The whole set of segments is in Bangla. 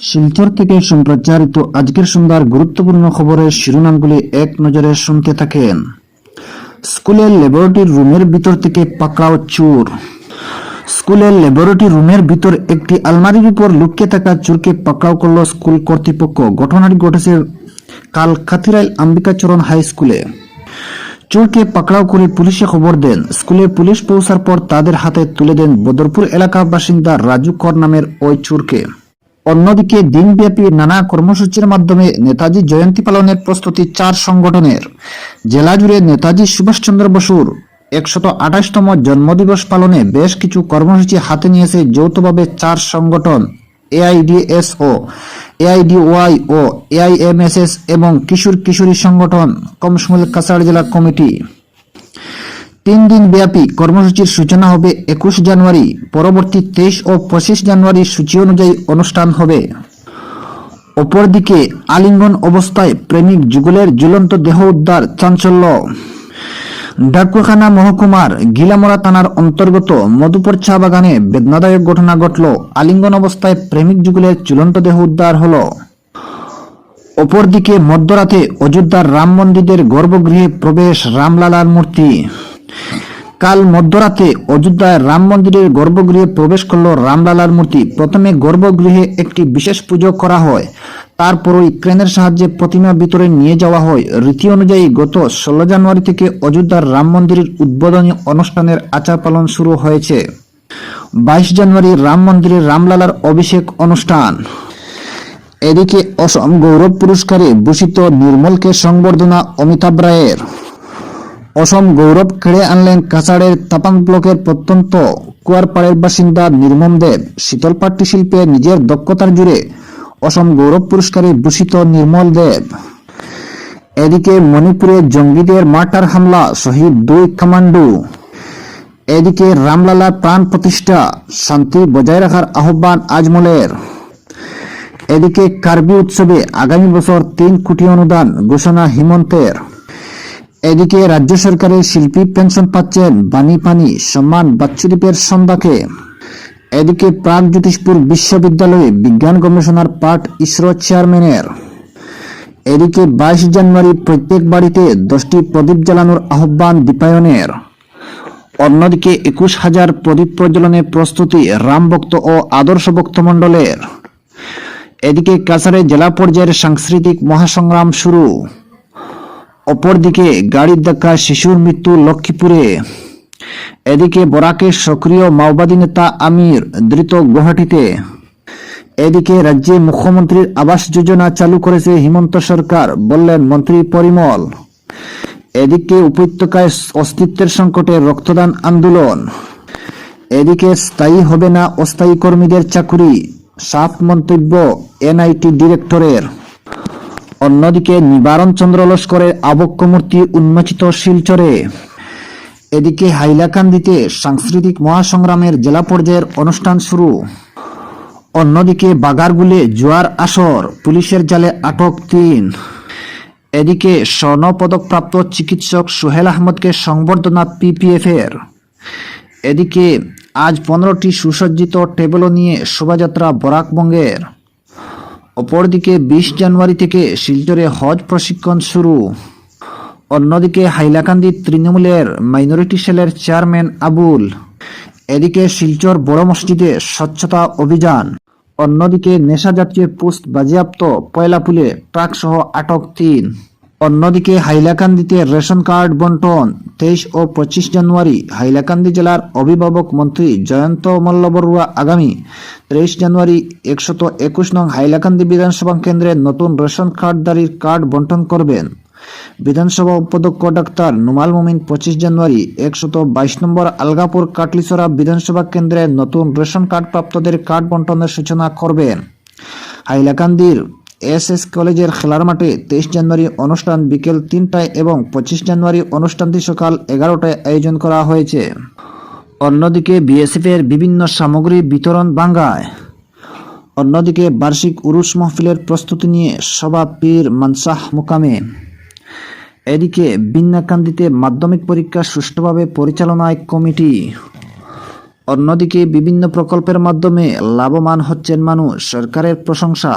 শিলচর থেকে সম্প্রচারিত আজকের সন্ধ্যার গুরুত্বপূর্ণ খবরের শিরোনামগুলি এক নজরে শুনতে থাকেন। স্কুলের ল্যাবরেটরি রুমের ভিতর থেকে পাকড়াও চোর। স্কুলের ল্যাবরেটরি রুমের ভিতর একটি আলমারির উপর লুকিয়ে থাকা চোরকে পাকড়াও করল স্কুল কর্তৃপক্ষ। ঘটনাটি ঘটেছে কাল খাতিরাইল আম্বিকাচরণ হাই স্কুলে। চোরকে পাকড়াও করে পুলিশে খবর দেন। স্কুলে পুলিশ পৌঁছার পর তাদের হাতে তুলে দেন বদরপুর এলাকার বাসিন্দা রাজু কর নামের ওই চোরকে। অন্যদিকে দিনব্যাপী নানা কর্মসূচির মাধ্যমে নেতাজি জয়ন্তী পালনের প্রস্তুতি চার সংগঠনের। জেলা জুড়ে নেতাজি সুভাষচন্দ্র বসুর ১২৮তম জন্মদিবস পালনে বেশ কিছু কর্মসূচি হাতে নিয়েছে যৌথভাবে চার সংগঠন এআইডিএসও, এআইডিওয়াই ও এআইএমএসএস এবং কিশোরী সংগঠন কমসমুল কাছাড় জেলা কমিটি। ৩ দিন ব্যাপী কর্মসূচির সূচনা হবে ২১ জানুয়ারি। পরবর্তী ২৩ ও ২৫ জানুয়ারি সূচি অনুযায়ী অনুষ্ঠান হবে। অপরদিকে আলিঙ্গন অবস্থায় প্রেমিক যুগলের ঝুলন্ত দেহ উদ্ধার, চাঞ্চল্য। ডাকুখানা মহকুমার গিলামরা থানার অন্তর্গত মধুপুর চা বাগানে বেদনাদায়ক ঘটনা ঘটল। আলিঙ্গন অবস্থায় প্রেমিক যুগলের ঝুলন্ত দেহ উদ্ধার হল। অপরদিকে মধ্যরাতে অযোধ্যার রাম মন্দিরের গর্ভগৃহে প্রবেশ রামলালার মূর্তি। কাল মধ্যরাতে অযোধ্যায় রাম মন্দিরের গর্ভগৃহে প্রবেশ করল রামলালার মূর্তি। প্রথমে গর্ভগৃহে একটি বিশেষ পুজো করা হয়, তারপরই ক্রেনের সাহায্যে প্রতিমা ভিতরে নিয়ে যাওয়া হয়। রীতি অনুযায়ী গত ১৬ জানুয়ারি থেকে অযোধ্যার রাম মন্দিরের উদ্বোধনী অনুষ্ঠানের আচার পালন শুরু হয়েছে। ২২ জানুয়ারি রাম মন্দিরে রামলালার অভিষেক অনুষ্ঠান। এদিকে অসম গৌরব পুরস্কারে ভূষিত নির্মলকে সংবর্ধনা অমিতাভ রায়ের। অসম গৌরব কেড়ে আনলেন কাছাড়ের তাপাং ব্লকের প্রত্যন্ত কুয়ারপাড়ের বাসিন্দা নির্মম দেব। শীতল পাট্টি শিল্পে নিজের দক্ষতার জুড়ে অসম গৌরব পুরস্কারে ভূষিত নির্মল দেব। এদিকে মণিপুরে জঙ্গিদের মার্টার হামলা, শহীদ ২ কমান্ডো। এদিকে রামলালার প্রাণ প্রতিষ্ঠা, শান্তি বজায় রাখার আহ্বান আজমলের। এদিকে কার্বি উৎসবে আগামী বছর ৩ কোটি অনুদান ঘোষণা হিমন্তের। এদিকে রাজ্য সরকারের শিল্পী পেনশন পাচ্ছেন বাণী পানি সম্মান বাচ্চুদ্বীপের সন্ধ্যাকে। এদিকে প্রাক জ্যোতিষপুর বিশ্ববিদ্যালয়ে বিজ্ঞান গবেষণার পাঠ ইসরো চেয়ারম্যানের। এদিকে ২২ জানুয়ারি প্রত্যেক বাড়িতে ১০টি প্রদীপ জ্বালানোর আহ্বান দীপায়নের। অন্যদিকে ২১,০০০ প্রদীপ প্রজ্বলনের প্রস্তুতি রামভক্ত ও আদর্শ ভক্ত মণ্ডলের। এদিকে কাছাড়ে জেলা পর্যায়ের সাংস্কৃতিক মহাসংগ্রাম শুরু। অপরদিকে গাড়ির ধাক্কায় শিশুর মৃত্যু লক্ষ্মীপুরে। এদিকে বরাকে সক্রিয় মাওবাদী নেতা আমির ধৃত গুয়াহাটিতে। এদিকে রাজ্যে মুখ্যমন্ত্রীর আবাস যোজনা চালু করেছে হিমন্ত সরকার, বললেন মন্ত্রী পরিমল। এদিকে উপত্যকায় অস্তিত্বের সংকটে রক্তদান আন্দোলন। এদিকে স্থায়ী হবে না অস্থায়ী কর্মীদের চাকুরি, সাফ মন্তব্য এনআইটি ডিরেক্টরের। অন্যদিকে নিবারণ চন্দ্র লস্করের আবক্ষ মূর্তি উন্মোচিত শিলচরে। এদিকে হাইলাকান্দিতে সাংস্কৃতিক মহাসংগ্রামের জেলা পর্যায়ের অনুষ্ঠান শুরু। অন্যদিকে বাগারগুলে জুয়ার আসর, পুলিশের জালে আটক ৩। এদিকে স্বর্ণপদকপ্রাপ্ত চিকিৎসক সোহেল আহমদকে সংবর্ধনা পিপিএফের। এদিকে আজ ১৫টি সুসজ্জিত টেবলও নিয়ে শোভাযাত্রা বরাকবঙ্গের। অপরদিকে ২০ জানুয়ারি থেকে শিলচরে হজ প্রশিক্ষণ শুরু। অন্যদিকে হাইলাকান্দি তৃণমূলের মাইনরিটি সেলের চেয়ারম্যান আবুল। এদিকে শিলচর বড় মসজিদে স্বচ্ছতা অভিযান। অন্যদিকে নেশা জাতীয় পোস্ট বাজেয়াপ্ত, পয়লাপুলে ট্রাক সহ আটক ৩। অন্যদিকে হাইলাকান্দিতে রেশন কার্ড বন্টন ২৩ ও ২৫ জানুয়ারি। হাইলাকান্দি জেলার অভিভাবক মন্ত্রী জয়ন্ত মল্ল বড়ুয়া আগামী ২৩ জানুয়ারি ১২১ নং হাইলাকান্দি বিধানসভা কেন্দ্রে নতুন রেশন কার্ডধারীর কার্ড বন্টন করবেন। বিধানসভা উপাধ্যক্ষ ডাক্তার নুমাল মুমিন ২৫ জানুয়ারি ১২২ নম্বর আলগাপুর কাটলিছড়া বিধানসভা কেন্দ্রে নতুন রেশন কার্ড প্রাপ্তদের কার্ড বন্টনের সূচনা করবেন। হাইলাকান্দির এসএস কলেজের খেলার মাঠে ২৩ জানুয়ারি অনুষ্ঠান বিকেল ৩টায় এবং ২৫ জানুয়ারি অনুষ্ঠানটি সকাল ১১টায় আয়োজন করা হয়েছে। অন্যদিকে বিএসএফের বিভিন্ন সামগ্রী বিতরণ বাঙ্গায়। অন্যদিকে বার্ষিক উরুস মাহফিলের প্রস্তুতি নিয়ে সভা পীর মানসাহ মোকামে। এদিকে বিন্নাকান্দিতে মাধ্যমিক পরীক্ষা সুষ্ঠুভাবে পরিচালনায় কমিটি। অন্যদিকে বিভিন্ন প্রকল্পের মাধ্যমে লাভবান হচ্ছেন মানুষ, সরকারের প্রশংসা।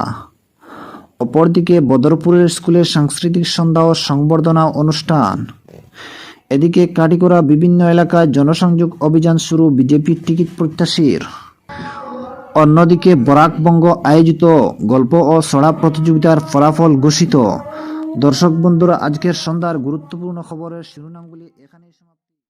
অপরদিকে বদরপুরের স্কুলে সাংস্কৃতিক সন্ধ্যা ও সংবর্ধনা অনুষ্ঠান। এদিকে কাটিগড়া বিভিন্ন এলাকায় জনসংযোগ অভিযান শুরু বিজেপির টিকিট প্রত্যাশীর। অন্যদিকে বরাকবঙ্গ আয়োজিত গল্প ও ছড়া প্রতিযোগিতার ফলাফল ঘোষিত। দর্শক বন্ধুরা, আজকের সন্ধ্যার গুরুত্বপূর্ণ খবরের শিরোনামগুলি এখানেই সমাপ্ত।